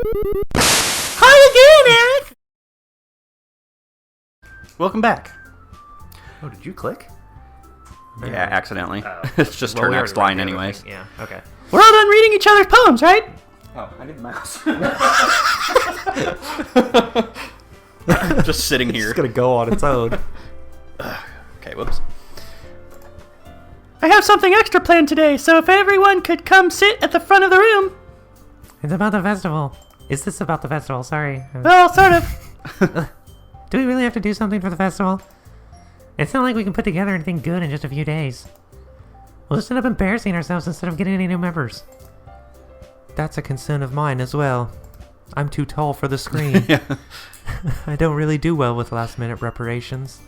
Hi again, Eric! Welcome back. Oh, did you click? Yeah, accidentally. Oh. It's just her next line anyways. Yeah, okay. We're all done reading each other's poems, right? Oh, I need the mouse. Just sitting here. It's gonna go on its own. Okay, whoops. I have something extra planned today, so if everyone could come sit at the front of the room. It's about the festival. Is this about the festival? Sorry. Well, sort of. Do we really have to do something for the festival? It's not like we can put together anything good in just a few days. We'll just end up embarrassing ourselves instead of getting any new members. That's a concern of mine as well. I'm too tall for the screen. Yeah. I don't really do well with last-minute preparations.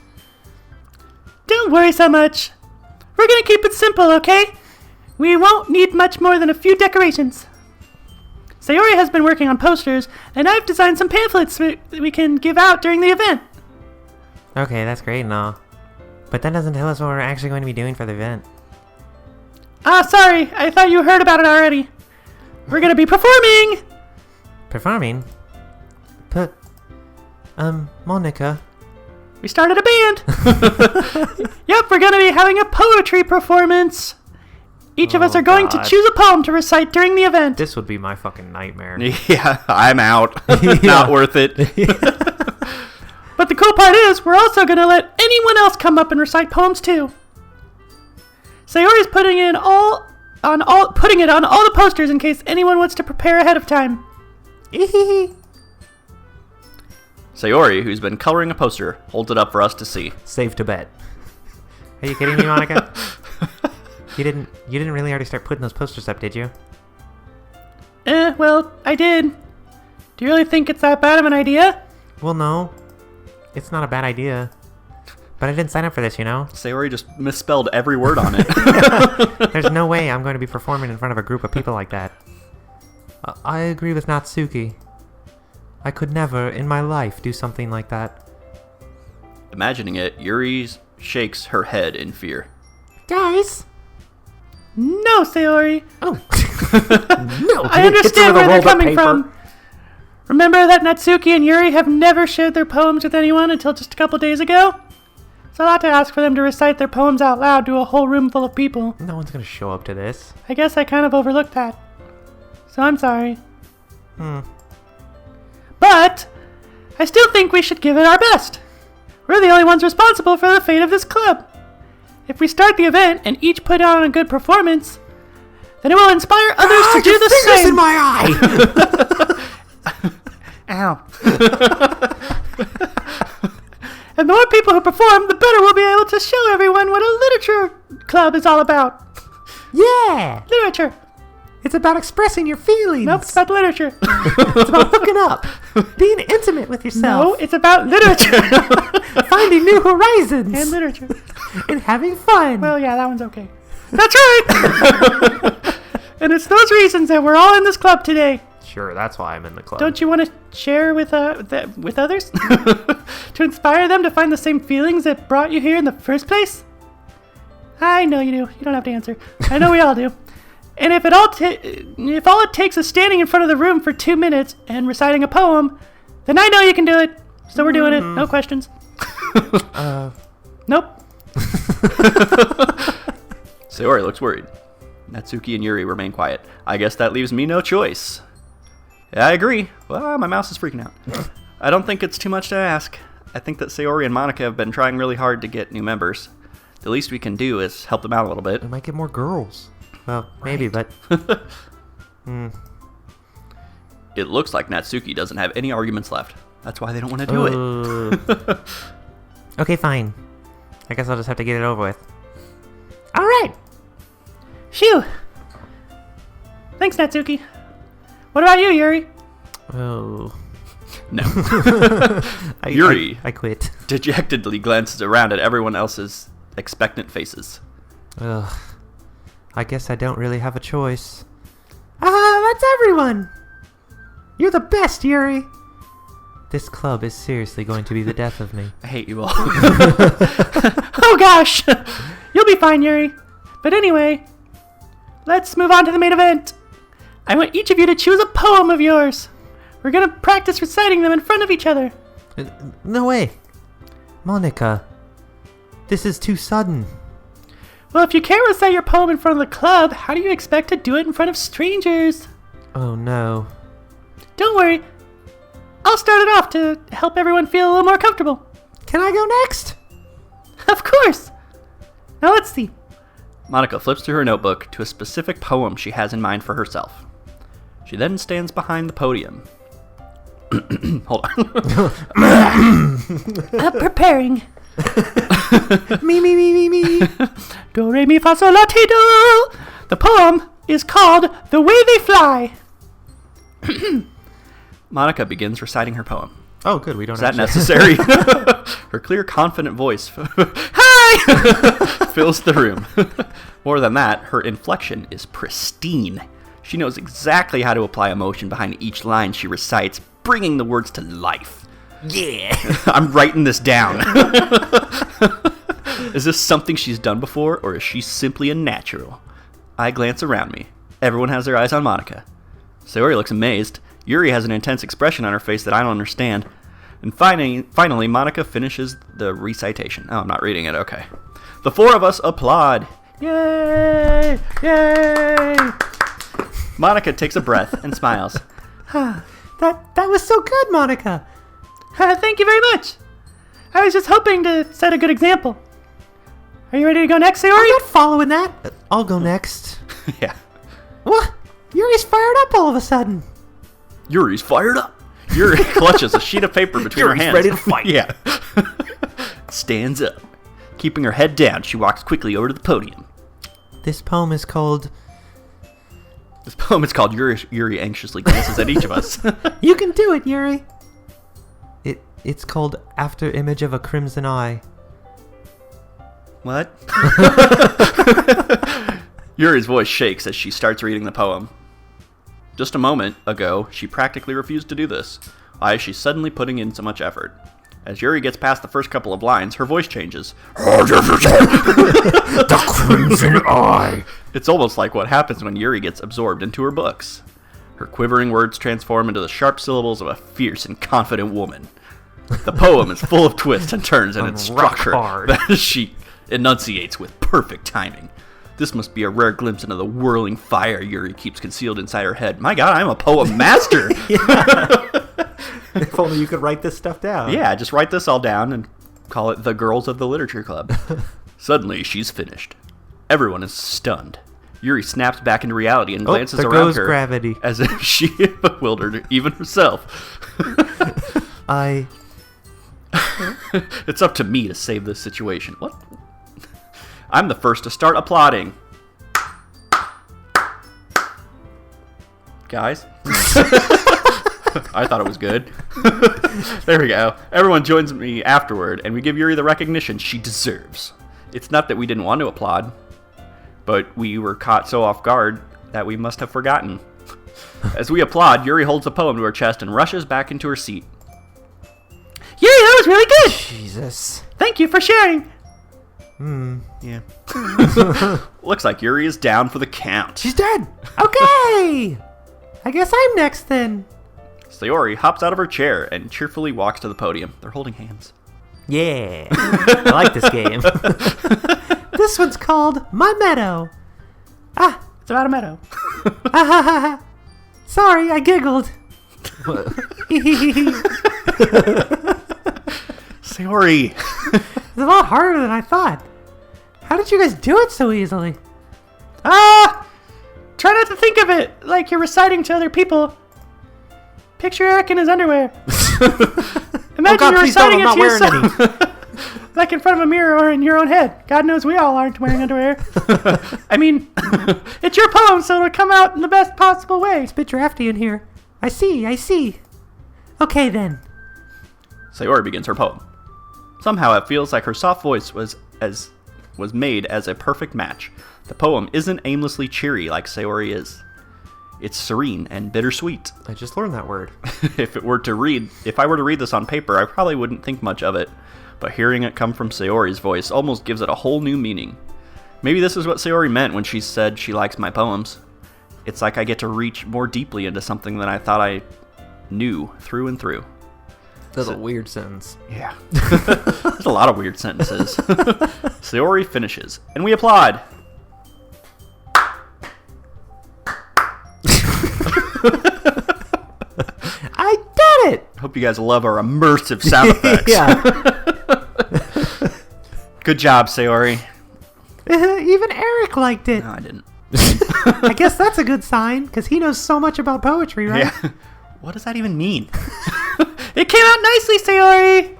Don't worry so much. We're gonna keep it simple, okay? We won't need much more than a few decorations. Sayori has been working on posters, and I've designed some pamphlets that we can give out during the event. Okay, that's great and all. But that doesn't tell us what we're actually going to be doing for the event. Ah, sorry. I thought you heard about it already. We're gonna be performing! Performing? But, Monika. We started a band! Yep, we're gonna be having a poetry performance. Each of us are going to choose a poem to recite during the event. This would be my fucking nightmare. Yeah, I'm out. Not worth it. But the cool part is, we're also gonna let anyone else come up and recite poems too. Sayori's putting it on all the posters in case anyone wants to prepare ahead of time. Sayori, who's been coloring a poster, holds it up for us to see. Safe to bet. Are you kidding me, Monika? You didn't really already start putting those posters up, did you? Well, I did. Do you really think it's that bad of an idea? Well, no. It's not a bad idea. But I didn't sign up for this, you know? Sayori just misspelled every word on it. There's no way I'm going to be performing in front of a group of people like that. I agree with Natsuki. I could never, in my life, do something like that. Imagining it, Yuri shakes her head in fear. Guys! No, Sayori. Oh. No. I understand where they're coming from. Remember that Natsuki and Yuri have never shared their poems with anyone until just a couple days ago? It's a lot to ask for them to recite their poems out loud to a whole room full of people. No one's gonna show up to this. I guess I kind of overlooked that. So I'm sorry. But I still think we should give it our best. We're the only ones responsible for the fate of this club. If we start the event and each put on a good performance, then it will inspire others to do the same. In my eye! Ow. And the more people who perform, the better we'll be able to show everyone what a literature club is all about. Yeah! Literature. It's about expressing your feelings. Nope, it's about literature. It's about hooking up. Being intimate with yourself. No, it's about literature. Finding new horizons. And literature. And having fun. Well, yeah, that one's okay. That's right! And it's those reasons that we're all in this club today. Sure, that's why I'm in the club. Don't you want to share with others? To inspire them to find the same feelings that brought you here in the first place? I know you do. You don't have to answer. I know we all do. And if all it takes is standing in front of the room for 2 minutes and reciting a poem, then I know you can do it. So we're doing it. No questions. Nope. Sayori looks worried. Natsuki and Yuri remain quiet. I guess that leaves me no choice. Yeah, I agree. Well, my mouse is freaking out. I don't think it's too much to ask. I think that Sayori and Monika have been trying really hard to get new members. The least we can do is help them out a little bit. We might get more girls. Well, maybe, but... It looks like Natsuki doesn't have any arguments left. That's why they don't want to do it. Okay, fine. I guess I'll just have to get it over with. All right. Phew. Thanks, Natsuki. What about you, Yuri? Oh. No. Yuri I quit. dejectedly glances around at everyone else's expectant faces. Ugh. I guess I don't really have a choice. That's everyone! You're the best, Yuri! This club is seriously going to be the death of me. I hate you all. Oh gosh! You'll be fine, Yuri. But anyway, let's move on to the main event. I want each of you to choose a poem of yours. We're gonna practice reciting them in front of each other. No way. Monika, this is too sudden. Well, if you can't recite your poem in front of the club, how do you expect to do it in front of strangers? Oh no. Don't worry. I'll start it off to help everyone feel a little more comfortable. Can I go next? Of course. Now let's see. Monika flips through her notebook to a specific poem she has in mind for herself. She then stands behind the podium. Hold on. Preparing. Me. Do, re, mi, fa, sol, la, ti, do. The poem is called The Way They Fly. Monika begins reciting her poem. Oh, good. We don't Is that actually- necessary? Her clear, confident voice hi! fills the room. More than that, her inflection is pristine. She knows exactly how to apply emotion behind each line she recites, bringing the words to life. Yeah. I'm writing this down. Is this something she's done before, or is she simply a natural? I glance around me. Everyone has their eyes on Monika. Sayori looks amazed. Yuri has an intense expression on her face that I don't understand. And finally, Monika finishes the recitation. Oh, I'm not reading it. Okay. The four of us applaud. Yay! Yay! Monika takes a breath and smiles. That was so good, Monika. Thank you very much. I was just hoping to set a good example. Are you ready to go next, Sayori? I'm not following that. I'll go next. Yeah. What? Yuri's fired up all of a sudden. Yuri's fired up. Yuri clutches a sheet of paper between her Yuri's hands. ready to fight. Yeah. Stands up. Keeping her head down, she walks quickly over to the podium. This poem is called... This poem is called Yuri anxiously glances at each of us. You can do it, Yuri. It's called After Image of a Crimson Eye. What? Yuri's voice shakes as she starts reading the poem. Just a moment ago, she practically refused to do this. Why is she suddenly putting in so much effort? As Yuri gets past the first couple of lines, her voice changes. The Crimson Eye. It's almost like what happens when Yuri gets absorbed into her books. Her quivering words transform into the sharp syllables of a fierce and confident woman. The poem is full of twists and turns in its structure hard. that she enunciates with perfect timing. This must be a rare glimpse into the whirling fire Yuri keeps concealed inside her head. My God, I'm a poem master! If only you could write this stuff down. Yeah, just write this all down and call it The Girls of the Literature Club. Suddenly, she's finished. Everyone is stunned. Yuri snaps back into reality and glances there around goes her gravity. as if she bewildered even herself. It's up to me to save this situation. What? I'm the first to start applauding. Guys? I thought it was good. There we go. Everyone joins me afterward, and we give Yuri the recognition she deserves. It's not that we didn't want to applaud, but we were caught so off guard that we must have forgotten. As we applaud, Yuri holds the poem to her chest and rushes back into her seat. Yuri, that was really good. Jesus. Thank you for sharing. Yeah. Looks like Yuri is down for the count. She's dead. Okay. I guess I'm next then. Sayori hops out of her chair and cheerfully walks to the podium. They're holding hands. Yeah. I like this game. This one's called My Meadow. It's about a meadow. Sorry, I giggled. Sayori! It's a lot harder than I thought. How did you guys do it so easily? Try not to think of it like you're reciting to other people. Picture Eric in his underwear. Imagine God, you're please don't, reciting I'm it to not wearing yourself. Like in front of a mirror or in your own head. God knows we all aren't wearing underwear. I mean, it's your poem, so it'll come out in the best possible way. It's a bit drafty in here. I see. Okay then. Sayori begins her poem. Somehow it feels like her soft voice was made as a perfect match. The poem isn't aimlessly cheery like Sayori is. It's serene and bittersweet. I just learned that word. If I were to read this on paper, I probably wouldn't think much of it. But hearing it come from Sayori's voice almost gives it a whole new meaning. Maybe this is what Sayori meant when she said she likes my poems. It's like I get to reach more deeply into something than I thought new through and through. That's a weird sentence. Yeah. There's a lot of weird sentences. Sayori finishes, and we applaud. I did it! Hope you guys love our immersive sound effects. Yeah. Good job, Sayori. Even Eric liked it. No, I didn't. I guess that's a good sign, because he knows so much about poetry, right? Yeah. What does that even mean? It came out nicely, Sayori.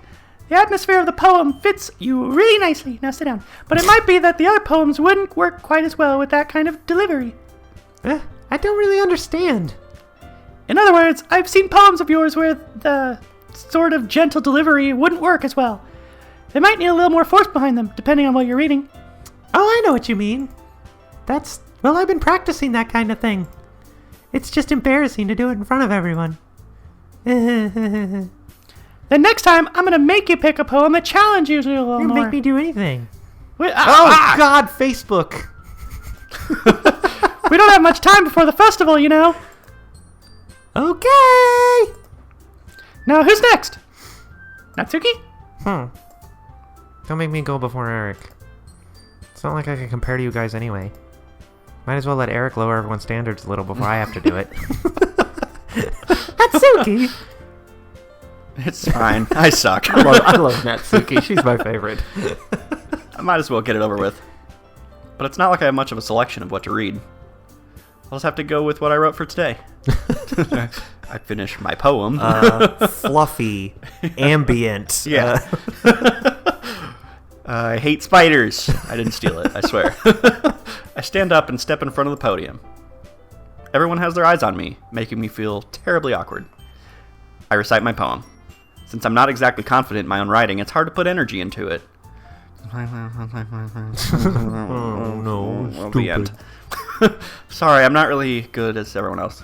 The atmosphere of the poem fits you really nicely. Now sit down. But it might be that the other poems wouldn't work quite as well with that kind of delivery. I don't really understand. In other words, I've seen poems of yours where the sort of gentle delivery wouldn't work as well. They might need a little more force behind them, depending on what you're reading. Oh, I know what you mean. Well, I've been practicing that kind of thing. It's just embarrassing to do it in front of everyone. Then next time, I'm going to make you pick a poem that challenges you a little You more. make me do anything. God, Facebook. We don't have much time before the festival, you know. Okay. Now, who's next? Natsuki? Don't make me go before Eric. It's not like I can compare to you guys anyway. Might as well let Eric lower everyone's standards a little before I have to do it. Natsuki? It's fine. I suck. I love Natsuki. She's my favorite. I might as well get it over with. But it's not like I have much of a selection of what to read. I'll just have to go with what I wrote for today. I finished my poem. Fluffy, ambient. Yeah. I hate spiders. I didn't steal it, I swear. I stand up and step in front of the podium. Everyone has their eyes on me, making me feel terribly awkward. I recite my poem. Since I'm not exactly confident in my own writing, it's hard to put energy into it. Oh no, The end. Sorry, I'm not really good as everyone else.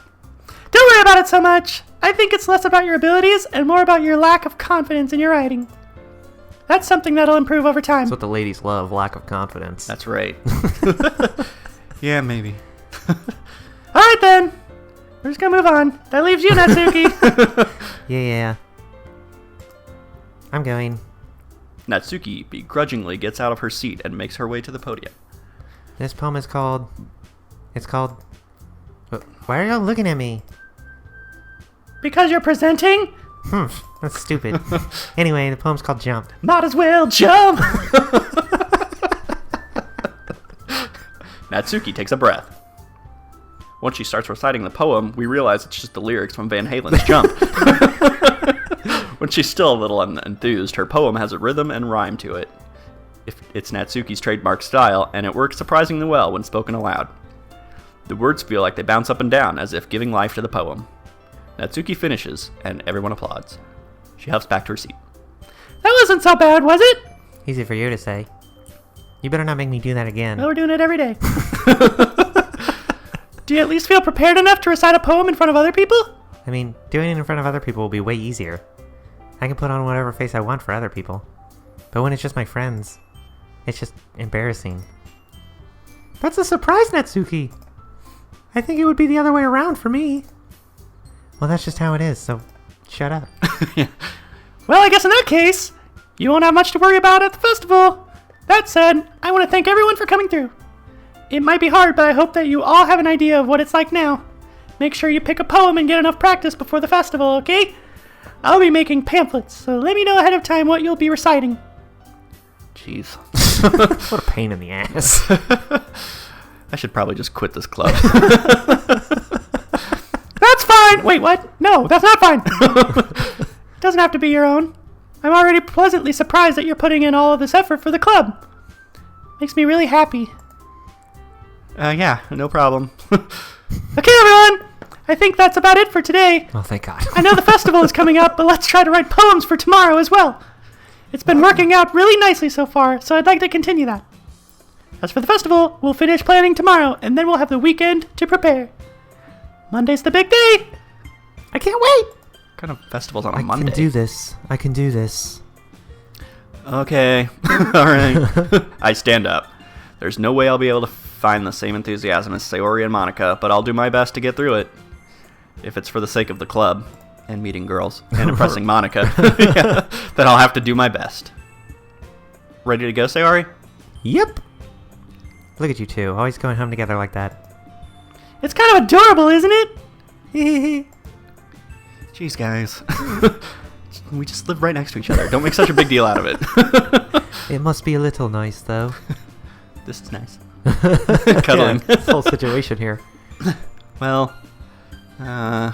Don't worry about it so much. I think it's less about your abilities and more about your lack of confidence in your writing. That's something that'll improve over time. That's what the ladies love, lack of confidence. That's right. Yeah, maybe. Alright then. We're just gonna move on. That leaves you, Natsuki. Yeah. I'm going. Natsuki begrudgingly gets out of her seat and makes her way to the podium. This poem is called... Why are y'all looking at me? Because you're presenting? That's stupid. Anyway, the poem's called Jump. Might as well jump. Natsuki takes a breath. Once she starts reciting the poem, we realize it's just the lyrics from Van Halen's Jump. When she's still a little enthused, her poem has a rhythm and rhyme to it. It's Natsuki's trademark style, and it works surprisingly well when spoken aloud. The words feel like they bounce up and down, as if giving life to the poem. Natsuki finishes, and everyone applauds. She huffs back to her seat. That wasn't so bad, was it? Easy for you to say. You better not make me do that again. Well, we're doing it every day. Do you at least feel prepared enough to recite a poem in front of other people? I mean, doing it in front of other people will be way easier. I can put on whatever face I want for other people. But when it's just my friends, it's just embarrassing. That's a surprise, Natsuki! I think it would be the other way around for me. Well, that's just how it is, so shut up. Well, I guess in that case, you won't have much to worry about at the festival. That said, I want to thank everyone for coming through. It might be hard, but I hope that you all have an idea of what it's like now. Make sure you pick a poem and get enough practice before the festival, okay? I'll be making pamphlets, so let me know ahead of time what you'll be reciting. Jeez. What a pain in the ass. I should probably just quit this club. That's fine! Wait, what? No, that's not fine! Doesn't have to be your own. I'm already pleasantly surprised that you're putting in all of this effort for the club. Makes me really happy. Yeah, no problem. Okay, everyone! I think that's about it for today. Oh, thank God. I know the festival is coming up, but let's try to write poems for tomorrow as well. It's been working out really nicely so far, so I'd like to continue that. As for the festival, we'll finish planning tomorrow, and then we'll have the weekend to prepare. Monday's the big day! I can't wait! What kind of festival's on a I Monday? can do this. I can do this. Okay. Alright. I stand up. There's no way I'll be able to find the same enthusiasm as Sayori and Monika, but I'll do my best to get through it. If it's for the sake of the club. and meeting girls and impressing Monika, yeah, then I'll have to do my best. Ready to go, Sayori? Yep. Look at you two, always going home together like that. It's kind of adorable, isn't it? Jeez, guys. We just live right next to each other. Don't make such a big deal out of it. It must be a little nice, though. This is nice. Cuddling. Yeah, this whole situation here. Well, how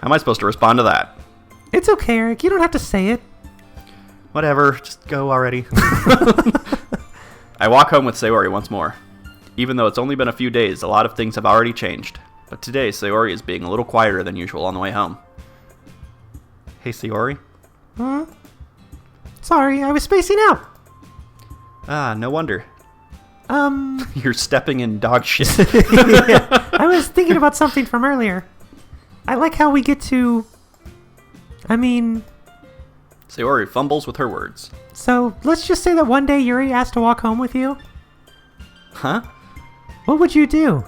am I supposed to respond to that? It's okay, Eric. You don't have to say it. Whatever, just go already. I walk home with Sayori once more. Even though it's only been a few days, a lot of things have already changed. But today, Sayori is being a little quieter than usual on the way home. Hey, Sayori? Huh? Sorry, I was spacing out. Ah, no wonder. You're stepping in dog shit. Yeah, I was thinking about something from earlier. I like how we get to... Sayori fumbles with her words. So, let's just say that one day Yuri asked to walk home with you. Huh? What would you do?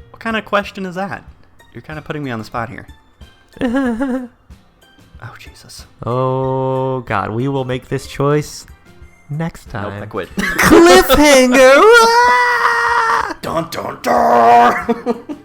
What kind of question is that? You're kind of putting me on the spot here. Oh, Jesus. Oh, God. We will make this choice next time. Nope, I quit. Cliffhanger! Dun dun dun!